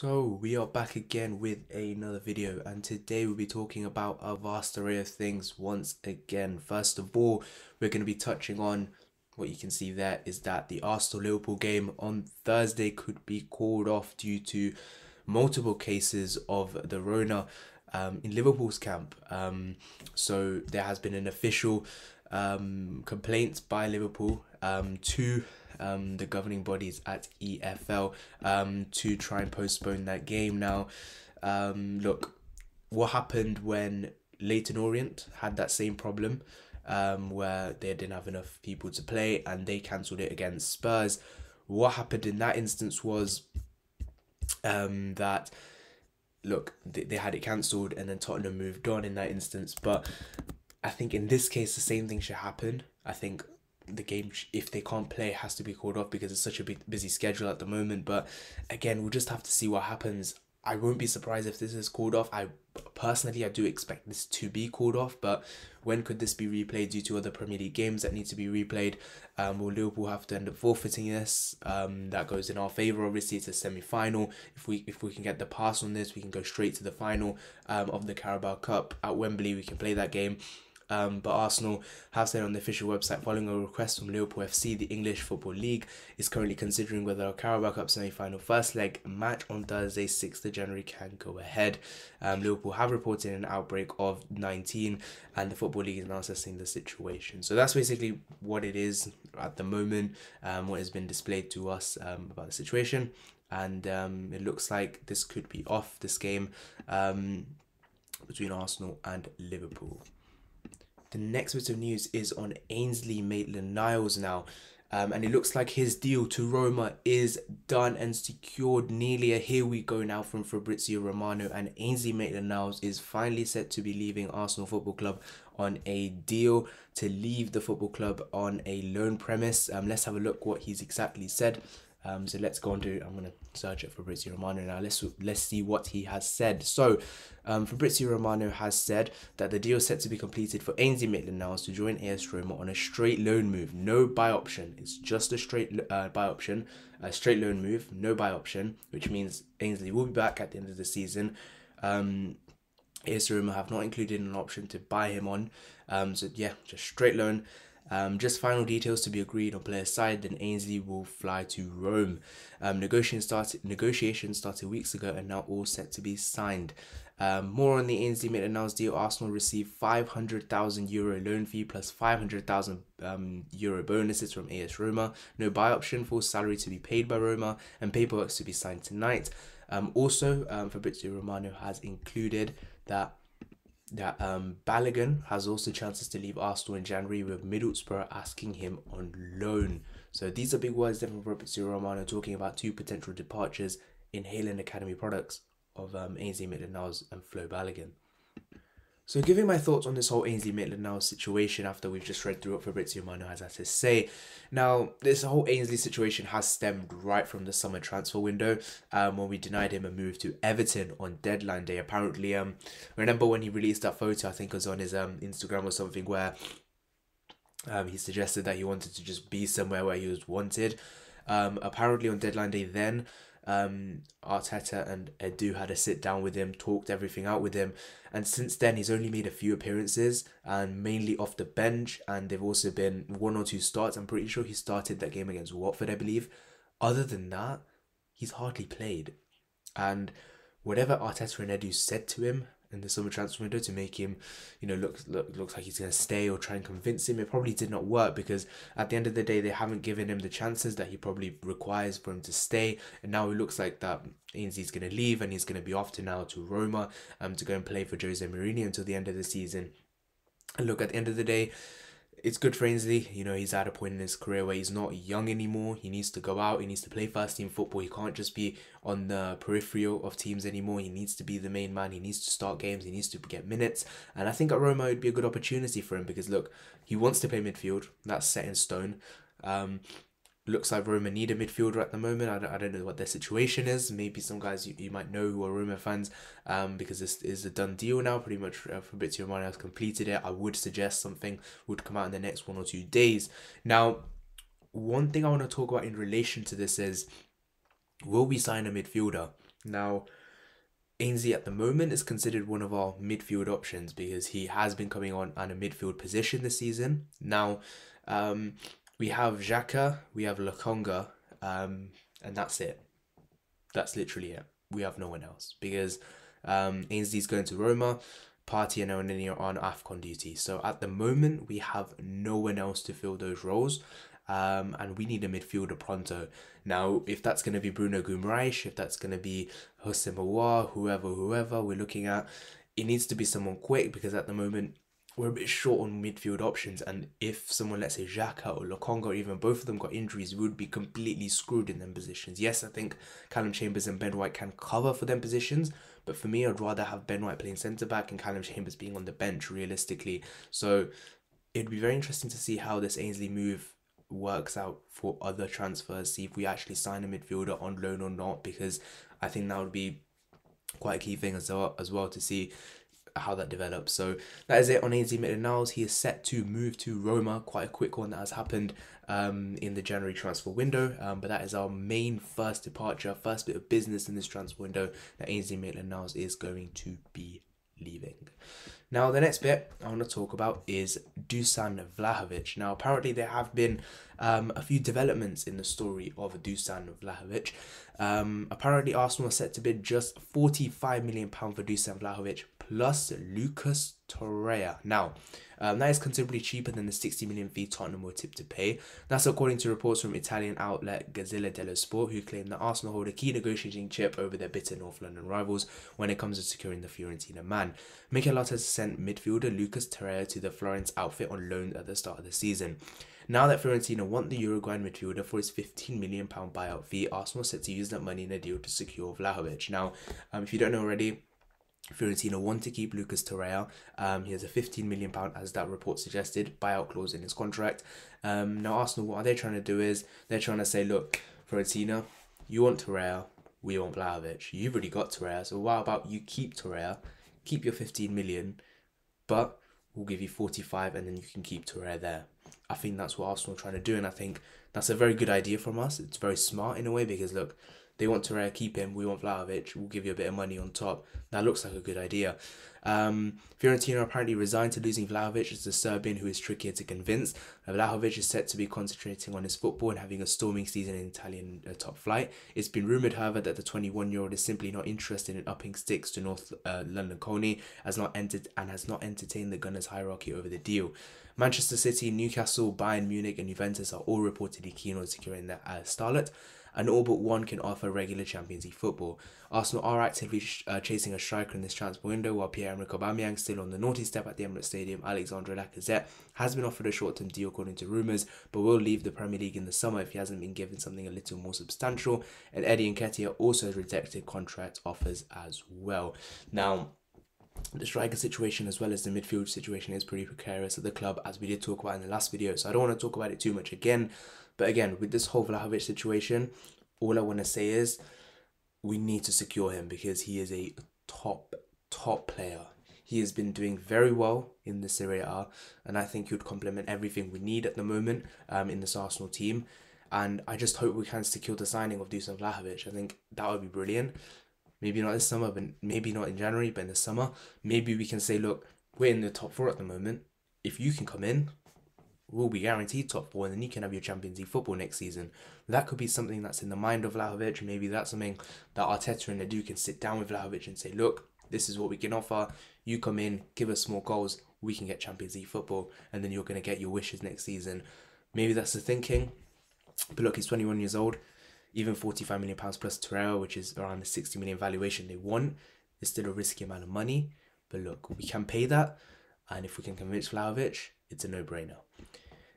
So we are back again with another video, and today we'll be talking about a vast array of things once again. First of all, we're going to be touching on what you can see there is that the Arsenal-Liverpool game on Thursday could be called off due to multiple cases of the Rona in Liverpool's camp. So there has been an official complaint by Liverpool to the governing bodies at EFL to try and postpone that game. Now, look, what happened when Leyton Orient had that same problem where they didn't have enough people to play and they cancelled it against Spurs. What happened in that instance was that, look, they had it cancelled and then Tottenham moved on in that instance. But I think in this case, the same thing should happen. I think the game, if they can't play, has to be called off because it's such a busy schedule at the moment. But again, we'll just have to see what happens. I won't be surprised if this is called off. I do expect this to be called off, but when could this be replayed due to other Premier League games that need to be replayed? Will Liverpool have to end up forfeiting this? That goes in our favour. Obviously, it's a semi-final. If we can get the pass on this, we can go straight to the final of the Carabao Cup at Wembley. We can play that game. But Arsenal have said on the official website, following a request from Liverpool FC, the English Football League is currently considering whether a Carabao Cup semi-final first leg match on Thursday 6th of January can go ahead. Liverpool have reported an outbreak of 19 and the Football League is now assessing the situation. So that's basically what it is at the moment, what has been displayed to us about the situation. And it looks like this could be off, this game between Arsenal and Liverpool. The next bit of news is on Ainsley Maitland-Niles now. And it looks like his deal to Roma is done and secured. Nearly a here we go now from Fabrizio Romano, and Ainsley Maitland-Niles is finally set to be leaving Arsenal Football Club on a deal to leave the football club on a loan premise. Let's have a look what he's exactly said. So let's go on to, I'm going to search it for Fabrizio Romano now. Let's see what he has said. So Fabrizio Romano has said that the deal is set to be completed for Ainsley Maitland-Niles to join AS Roma on a straight loan move. No buy option. It's just a straight buy option. A straight loan move, no buy option, which means Ainsley will be back at the end of the season. AS Roma have not included an option to buy him on. So yeah, just straight loan. Just final details to be agreed on player side, then Ainsley will fly to Rome. Negotiations started weeks ago and now all set to be signed. More on the Ainsley Maitland-Niles deal. Arsenal received €500,000 loan fee plus €500,000 bonuses from AS Roma. No buy option, full salary to be paid by Roma, and paperwork to be signed tonight. Also, Fabrizio Romano has included that Balogun has also chances to leave Arsenal in January, with Middlesbrough asking him on loan. So these are big words from Fabrizio Romano talking about two potential departures in Haaland Academy products of Ainsley Maitland-Niles and Flo Balogun. So giving my thoughts on this whole Ainsley Maitland-Niles situation after we've just read through what Fabrizio Romano has had to say. Now, this whole Ainsley situation has stemmed right from the summer transfer window when we denied him a move to Everton on deadline day. Apparently, remember when he released that photo, I think it was on his Instagram or something, where he suggested that he wanted to just be somewhere where he was wanted. Apparently on deadline day then, Arteta and Edu had a sit down with him, talked everything out with him, and since then he's only made a few appearances and mainly off the bench, and they've also been 1 or 2 starts. I'm pretty sure he started that game against Watford, I believe. Other than that, he's hardly played, and whatever Arteta and Edu said to him in the summer transfer window to make him, looks like he's going to stay or try and convince him, it probably did not work, because at the end of the day, they haven't given him the chances that he probably requires for him to stay. And now it looks like that Ainsley's going to leave and he's going to be off to Roma to go and play for Jose Mourinho until the end of the season. And look, at the end of the day, it's good for Ainsley. He's at a point in his career where he's not young anymore. He needs to go out. He needs to play first team football. He can't just be on the peripheral of teams anymore. He needs to be the main man. He needs to start games. He needs to get minutes. And I think at Roma, it would be a good opportunity for him because, look, he wants to play midfield. That's set in stone. Looks like Roma need a midfielder at the moment. I don't know what their situation is. Maybe some guys you might know who are Roma fans, because this is a done deal now. Pretty much Fabrizio Romano has completed it. I would suggest something would come out in the next 1 or 2 days. Now, one thing I want to talk about in relation to this is, will we sign a midfielder? Now, Ainsley at the moment is considered one of our midfield options because he has been coming on a midfield position this season. Now, we have Xhaka, we have Lokonga, and that's it. That's literally it. We have no one else because Ainsley's going to Roma, Partey and Onini are on AFCON duty. So at the moment, we have no one else to fill those roles. And we need a midfielder pronto. Now, if that's going to be Bruno Guimaraes, if that's going to be Hossein Mawar, whoever we're looking at, it needs to be someone quick because at the moment we're a bit short on midfield options. And if someone, let's say Xhaka or Lokonga, or even both of them got injuries, we would be completely screwed in them positions. Yes, I think Callum Chambers and Ben White can cover for them positions, but for me, I'd rather have Ben White playing centre back and Callum Chambers being on the bench realistically. So it'd be very interesting to see how this Ainsley move works out for other transfers, see if we actually sign a midfielder on loan or not, because I think that would be quite a key thing as well to see how that develops. So that is it on Ainsley MaitlandNiles. He is set to move to Roma, quite a quick one that has happened in the January transfer window, but that is our main first departure, first bit of business in this transfer window, that Ainsley MaitlandNiles is going to be leaving. Now, the next bit I want to talk about is Dusan Vlahovic. Now, apparently there have been a few developments in the story of Dusan Vlahovic. Apparently Arsenal are set to bid just £45 million for Dusan Vlahovic plus Lucas Torreira. Now, that is considerably cheaper than the 60 million fee Tottenham were tipped to pay. That's according to reports from Italian outlet Gazzetta dello Sport, who claim that Arsenal hold a key negotiating chip over their bitter North London rivals when it comes to securing the Fiorentina man. Mikel Arteta sent midfielder Lucas Torreira to the Florence outfit on loan at the start of the season. Now that Fiorentina want the Uruguayan midfielder for his £15 million buyout fee, Arsenal set to use that money in a deal to secure Vlahovic. Now, if you don't know already, Fiorentina want to keep Lucas Torreira. He has a £15 million, as that report suggested, buyout clause in his contract. Now, Arsenal, what are they trying to do is, they're trying to say, look, Fiorentina, you want Torreira, we want Vlahovic. You've already got Torreira, so how about you keep Torreira, keep your 15 million, but we'll give you 45 and then you can keep Torreira there. I think that's what Arsenal are trying to do, and I think that's a very good idea from us. It's very smart in a way because, look, they want Torreira, keep him, we want Vlahovic, we'll give you a bit of money on top. That looks like a good idea. Fiorentina apparently resigned to losing Vlahovic as the Serbian who is trickier to convince. Vlahovic is set to be concentrating on his football and having a storming season in Italian top flight. It's been rumoured, however, that the 21-year-old is simply not interested in upping sticks to North London Coney, has not entertained the Gunners' hierarchy over the deal. Manchester City, Newcastle, Bayern Munich and Juventus are all reportedly keen on securing the starlet, and all but one can offer regular Champions League football. Arsenal are actively chasing a striker in this transfer window, while Pierre-Emerick Aubameyang, still on the naughty step at the Emirates Stadium. Alexandre Lacazette has been offered a short-term deal according to rumours, but will leave the Premier League in the summer if he hasn't been given something a little more substantial. And Eddie Nketiah also has rejected contract offers as well. Now, the striker situation as well as the midfield situation is pretty precarious at the club, as we did talk about in the last video, so I don't want to talk about it too much again. But again, with this whole Vlahovic situation, all I want to say is we need to secure him because he is a top player. He has been doing very well in the Serie A, and I think he would complement everything we need at the moment in this Arsenal team. And I just hope we can secure the signing of Dusan Vlahovic. I think that would be brilliant. Maybe not this summer, but maybe not in January, but in the summer. Maybe we can say, look, we're in the top 4 at the moment. If you can come in, we'll be guaranteed top 4, and then you can have your Champions League football next season. That could be something that's in the mind of Vlahovic. Maybe that's something that Arteta and Edu can sit down with Vlahovic and say, look, this is what we can offer. You come in, give us more goals, we can get Champions League football, and then you're going to get your wishes next season. Maybe that's the thinking. But look, he's 21 years old. Even £45 million plus Torreira, which is around the 60 million valuation they want, is still a risky amount of money. But look, we can pay that. And if we can convince Vlahovic, it's a no-brainer.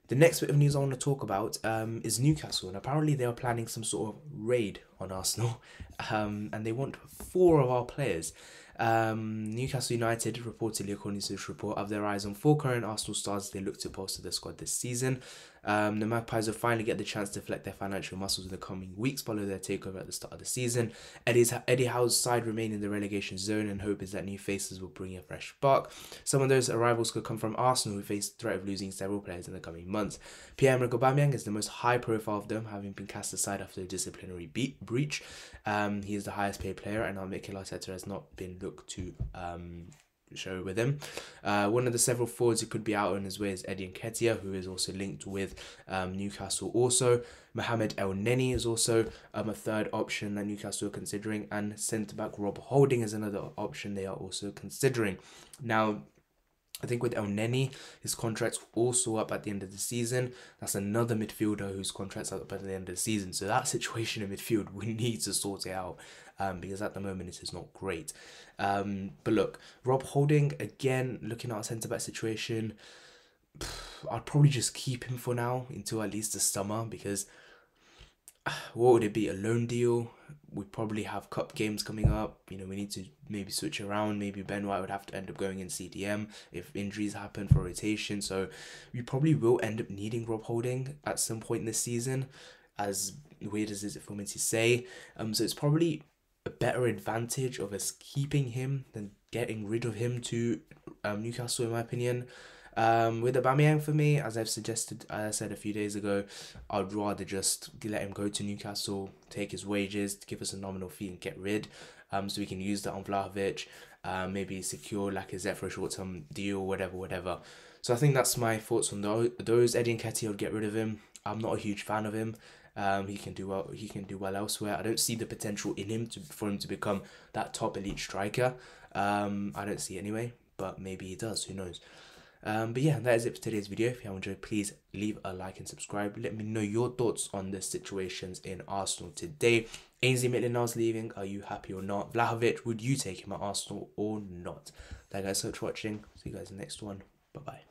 The next bit of news I want to talk about is Newcastle. And apparently they are planning some sort of raid on Arsenal. And they want 4 of our players. Newcastle United, reportedly according to this report, have their eyes on 4 current Arsenal stars they look to bolster their squad this season. The Magpies will finally get the chance to flex their financial muscles in the coming weeks following their takeover at the start of the season. Eddie Howe's side remain in the relegation zone, and hope is that new faces will bring a fresh spark. Some of those arrivals could come from Arsenal, who face the threat of losing several players in the coming months. Pierre-Emerick Aubameyang is the most high profile of them, having been cast aside after a disciplinary breach. He is the highest paid player, and now Mikel Arteta has not been looked to show with him. One of the several forwards who could be out on his way is Eddie Nketiah, who is also linked with Newcastle also. Mohamed El Neni is also a third option that Newcastle are considering, and centre-back Rob Holding is another option they are also considering. Now, I think with El Neni, his contract's also up at the end of the season. That's another midfielder whose contract's up at the end of the season. So that situation in midfield, we need to sort it out because at the moment it is not great. But look, Rob Holding, again, looking at our centre-back situation, I'd probably just keep him for now until at least the summer, because what would it be, a loan deal? We probably have cup games coming up. You know, we need to maybe switch around. Maybe Ben White would have to end up going in CDM if injuries happen for rotation. So we probably will end up needing Rob Holding at some point this season, as weird as it is for me to say. So it's probably a better advantage of us keeping him than getting rid of him to Newcastle, in my opinion. With Aubameyang, for me, as I've suggested, as I said a few days ago, I'd rather just let him go to Newcastle, take his wages, give us a nominal fee and get rid, so we can use that on Vlahovic, maybe secure Lacazette for a short-term deal, whatever. So I think that's my thoughts on those. Eddie Nketiah, would get rid of him. I'm not a huge fan of him. He can do well elsewhere. I don't see the potential in him for him to become that top elite striker. I don't see it anyway, but maybe he does, who knows. But yeah, that is it for today's video. If you have enjoyed, please leave a like and subscribe. Let me know your thoughts on the situations in Arsenal today. Ainsley MaitlandNiles leaving, are you happy or not? Vlahovic, would you take him at Arsenal or not? Thank you guys so much for watching. See you guys in the next one. Bye bye.